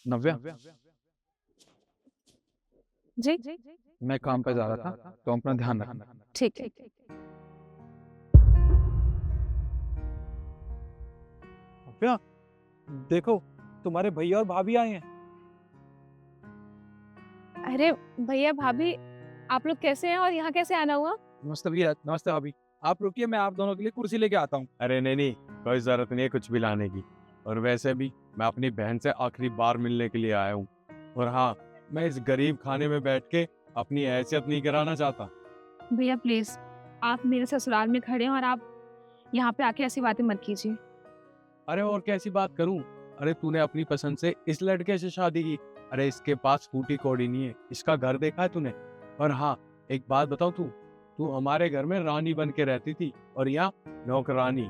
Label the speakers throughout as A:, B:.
A: नव्या,
B: जी।
A: मैं काम पे जा रहा था, तो अपना ध्यान रखना।
B: ठीक है।
C: नव्या, देखो तुम्हारे भैया और भाभी आए हैं।
B: अरे भैया भाभी, आप लोग कैसे हैं और यहाँ कैसे आना हुआ?
C: नमस्ते भैया, नमस्ते भाभी। आप रुकिए, मैं आप दोनों के लिए कुर्सी लेके आता हूँ।
D: अरे नहीं नहीं, कोई जरूरत नहीं है कुछ भी लाने की। और वैसे भी मैं अपनी बहन से आखिरी बार मिलने के लिए आया हूँ। और हाँ, मैं इस गरीब खाने में बैठ के अपनी हैसियत नहीं गिराना चाहता।
B: भैया प्लीज, आप मेरे ससुराल में खड़े हैं और आप यहाँ पे आके ऐसी बातें मत कीजिए।
D: अरे और कैसी बात करूं? अरे तूने अपनी पसंद से इस लड़के से शादी की। अरे इसके पास फूटी कौड़ी नहीं है, इसका घर देखा है तूने? और हाँ, एक बात बताऊं, तू तू हमारे घर में रानी बन के रहती थी और यहाँ नौकरानी।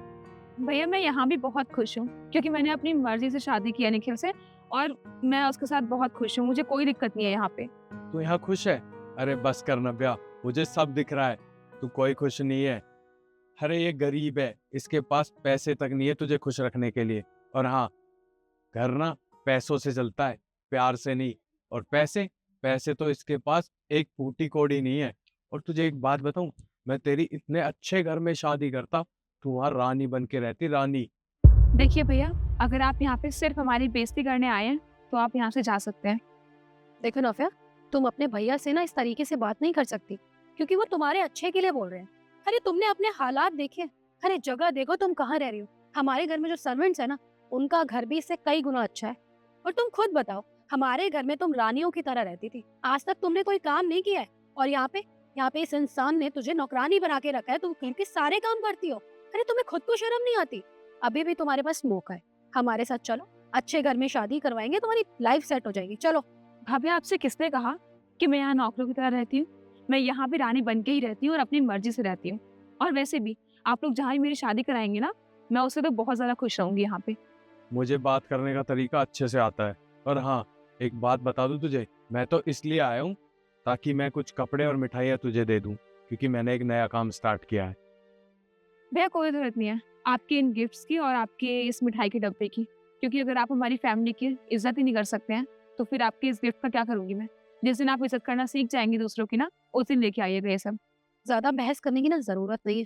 B: भैया मैं यहाँ भी बहुत खुश हूँ क्योंकि मैंने अपनी मर्जी से शादी की है निखिल से, और मैं उसके साथ बहुत खुश हूँ। मुझे कोई दिक्कत नहीं है यहाँ पे।
D: तू यहाँ खुश है? अरे बस कर नव्या, मुझे सब दिख रहा है, तू कोई खुश नहीं है। अरे ये गरीब है, इसके पास पैसे तक नहीं है तुझे खुश रखने के लिए। और हाँ, घर ना पैसों से चलता है, प्यार से नहीं। और पैसे पैसे तो इसके पास एक फूटी कौड़ी नहीं है। और तुझे एक बात बताऊं, मैं तेरी इतने अच्छे घर में शादी करता, तू वहाँ रानी बन के रहती, रानी।
B: देखिए भैया, अगर आप यहाँ पे सिर्फ हमारी बेइज्जती करने आए हैं तो आप यहाँ से जा सकते हैं।
E: देखो नौफिया, तुम अपने भैया से ना इस तरीके से बात नहीं कर सकती, क्योंकि वो तुम्हारे अच्छे के लिए बोल रहे हैं। अरे तुमने अपने हालात देखे? अरे जगह देखो तुम कहाँ रह रही हो। हमारे घर में जो सर्वेंट्स है ना, उनका घर भी इससे कई गुना अच्छा है। और तुम खुद बताओ, हमारे घर में तुम रानियों की तरह रहती थी, आज तक तुमने कोई काम नहीं किया है। और यहाँ पे इस इंसान ने तुझे नौकरानी बना के रखा है, तुम घर के सारे काम करती हो। अरे तुम्हें खुद को शर्म नहीं आती? अभी भी तुम्हारे पास मौका है, हमारे साथ चलो, अच्छे घर में शादी करवाएंगे, तुम्हारी लाइफ सेट हो जाएगी। चलो।
B: भाभी आपसे किसने कहा कि मैं यहाँ नौकरों की तरह रहती हूँ? मैं यहाँ भी रानी बन के ही रहती हूँ और अपनी मर्जी से रहती हूँ। और वैसे भी आप लोग जहाँ भी मेरी शादी कराएंगे ना, मैं उससे तो बहुत ज्यादा खुश रहूंगी यहाँ पे।
D: मुझे बात करने का तरीका अच्छे से आता है। और हाँ, एक बात बता दूं तुझे, मैं तो इसलिए आया हूँ ताकि मैं कुछ कपड़े और मिठाइयाँ तुझे दे दूं, क्योंकि मैंने एक नया काम स्टार्ट किया है।
B: भैया कोई जरूरत नहीं है आपके इन गिफ्ट्स की और आपके इस मिठाई के डब्बे की, क्योंकि अगर आप हमारी फैमिली की इज्जत ही नहीं कर सकते हैं तो फिर आपके इस गिफ्ट का क्या करूंगी मैं? जिस दिन आप इज्जत करना सीख जाएंगे दूसरों की ना, उस दिन लेके आइएगा ये सब।
E: ज्यादा बहस करने की ना जरूरत नहीं है।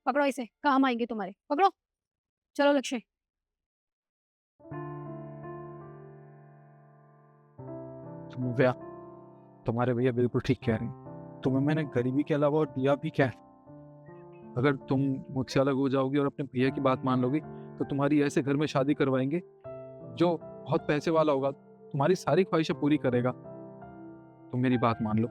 E: पकड़ो इसे, काम आएंगे तुम्हारे, पकड़ो। चलो लक्ष्य।
C: नव्या, तुम्हारे भैया बिल्कुल ठीक कह रहे हैं। तुम्हें मैंने गरीबी के अलावा और दिया भी क्या है? अगर तुम मुझसे अलग हो जाओगी और अपने भैया की बात मान लोगी, तो तुम्हारी ऐसे घर में शादी करवाएंगे जो बहुत पैसे वाला होगा, तुम्हारी सारी ख्वाहिशें पूरी करेगा। तुम मेरी बात मान लो,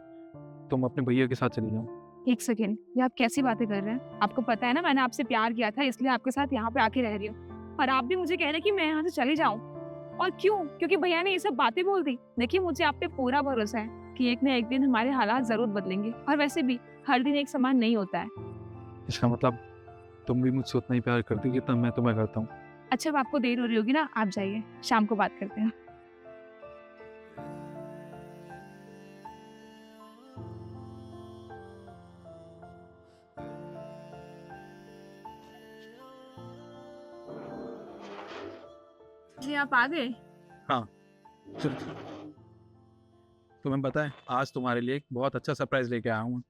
C: तुम अपने भैया के साथ चली जाओ।
B: एक सेकेंड, ये आप कैसी बातें कर रहे हैं? आपको पता है ना मैंने आपसे प्यार किया था, इसलिए आपके साथ यहाँ पे आके रह रही हूँ, और आप भी मुझे कह रहे हैं कि मैं यहाँ से चली जाऊँ। और क्यों? क्योंकि भैया ने ये सब बातें बोल दी। देखिए मुझे आप पे पूरा भरोसा है कि एक न एक दिन हमारे हालात जरूर बदलेंगे, और वैसे भी हर दिन एक समान नहीं होता है।
C: इसका मतलब तुम भी मुझसे उतना ही प्यार करती हो जितना मैं तुम्हें करता हूँ।
B: अच्छा अब आपको देर हो रही होगी ना, आप जाइए, शाम को बात करते हैं। जी आप आ गए?
C: चलो, तुम्हें पता है आज तुम्हारे लिए एक बहुत अच्छा सरप्राइज लेके आया हूँ।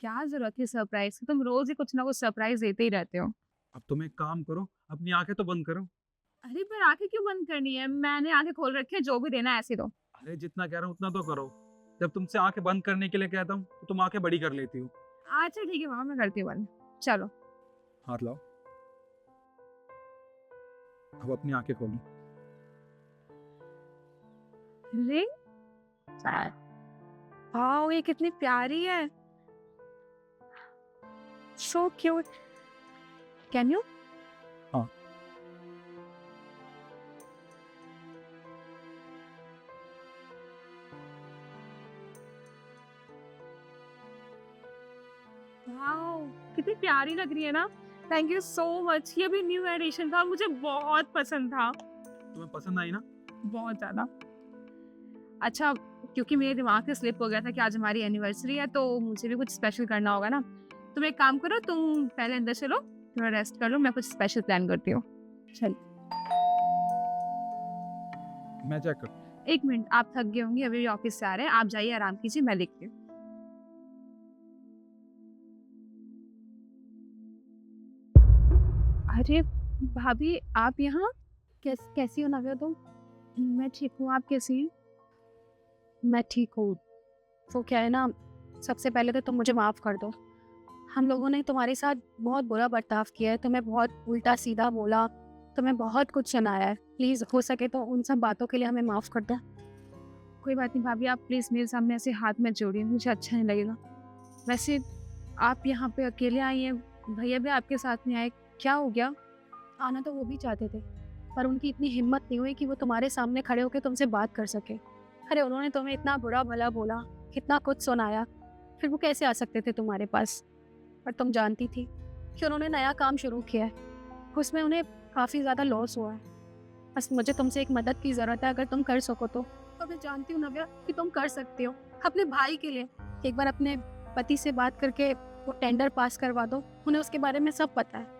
B: क्या जरूरत है सरप्राइज की? तुम रोज ही कुछ ना कुछ सरप्राइज देते ही रहते हो।
C: अब तुम एक काम करो, अपनी आंखें तो बंद करो।
B: अरे पर आंखें क्यों बंद करनी है? मैंने आंखें खोल रखी है, जो भी देना है ऐसे दो।
C: अरे जितना कह रहा हूँ उतना तो करो। जब तुमसे आंखें बंद करने के लिए कहता हूँ तो तुम आंखें बड़ी कर लेती हो।
B: अच्छा ठीक है मामा, मैं करती हूँ बंद। चलो।
C: हाथ लाओ, अब अपनी आंखें खोलो।
B: रिंग? वाओ ये कितनी प्यारी है। So cute. Can you?
C: हाँ।
B: वाओ कितनी प्यारी लग रही है ना। Thank you so much. ये भी न्यू एडिशन था और मुझे बहुत पसंद था,
C: तुम्हें पसंद आई ना?
B: बहुत ज्यादा। अच्छा, क्योंकि मेरे दिमाग से स्लिप हो गया था कि आज हमारी एनिवर्सरी है, तो मुझे भी कुछ स्पेशल करना होगा ना। तुम एक काम करो, तुम पहले अंदर चलो, थोड़ा रेस्ट कर लो, मैं कुछ स्पेशल प्लान करती हूँ। चल।
C: मैं चेक कर।
B: एक मिनट, आप थक गए होंगे, अभी ऑफिस से आ रहे हैं, आप जाइए आराम कीजिए, मैं लिखती हूँ। अरे भाभी, आप यहाँ?
E: कैसी हो नव्या तुम?
B: मैं ठीक हूँ, आप कैसी हैं?
E: मैं ठीक हूँ। वो क्या है ना, सबसे पहले तो तुम मुझे माफ़ कर दो। हम लोगों ने तुम्हारे साथ बहुत बुरा बर्ताव किया है, तुम्हें बहुत उल्टा सीधा बोला, तुम्हें बहुत कुछ सुनाया है। प्लीज़ हो सके तो उन सब बातों के लिए हमें माफ़ कर दो।
B: कोई बात नहीं भाभी, आप प्लीज़ मेरे सामने ऐसे हाथ मत जोड़िए, मुझे अच्छा नहीं लगेगा। वैसे आप यहाँ पे अकेले आई हैं, भैया भी आपके साथ नहीं आए, क्या हो गया?
E: आना तो वो भी चाहते थे, पर उनकी इतनी हिम्मत नहीं हुई कि वो तुम्हारे सामने खड़े होकर तुमसे बात कर सके। अरे उन्होंने तुम्हें इतना बुरा भला बोला, कितना कुछ सुनाया, फिर वो कैसे आ सकते थे तुम्हारे पास? पर तुम जानती थी कि उन्होंने नया काम शुरू किया है, उसमें उन्हें काफ़ी ज़्यादा लॉस हुआ है। बस मुझे तुमसे एक मदद की ज़रूरत है, अगर तुम कर सको तो। और मैं जानती हूँ नव्या कि तुम कर सकते हो अपने भाई के लिए। एक बार अपने पति से बात करके वो टेंडर पास करवा दो, उन्हें उसके बारे में सब पता है।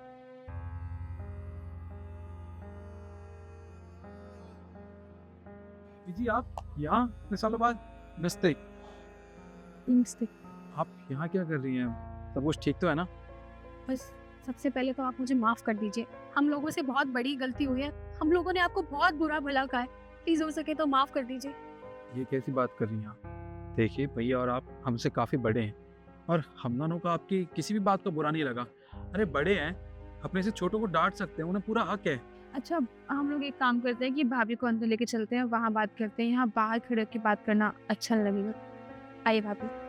C: जी आप यहाँ इतने सालों बाद? नमस्ते। आप यहाँ क्या कर रही हैं? सब कुछ ठीक तो है ना?
E: बस सबसे पहले तो आप मुझे माफ़ कर दीजिए, हम लोगों से बहुत बड़ी गलती हुई है, हम लोगों ने आपको बहुत बुरा भला कहा है, प्लीज़ हो सके तो माफ़ कर दीजिए।
C: ये कैसी बात कर रही हैं आप? देखिए भैया और आप हमसे काफ़ी बड़े हैं और हम दोनों को आपकी किसी भी बात का बुरा नहीं लगा। अरे बड़े हैं, अपने से छोटों को डांट सकते हैं, उन्हें पूरा हक है।
B: अच्छा, हम लोग एक काम करते हैं कि भाभी को अंदर लेके चलते हैं, वहाँ बात करते हैं, यहाँ बाहर खड़े होकर बात करना अच्छा नहीं लगेगा। आइए भाभी।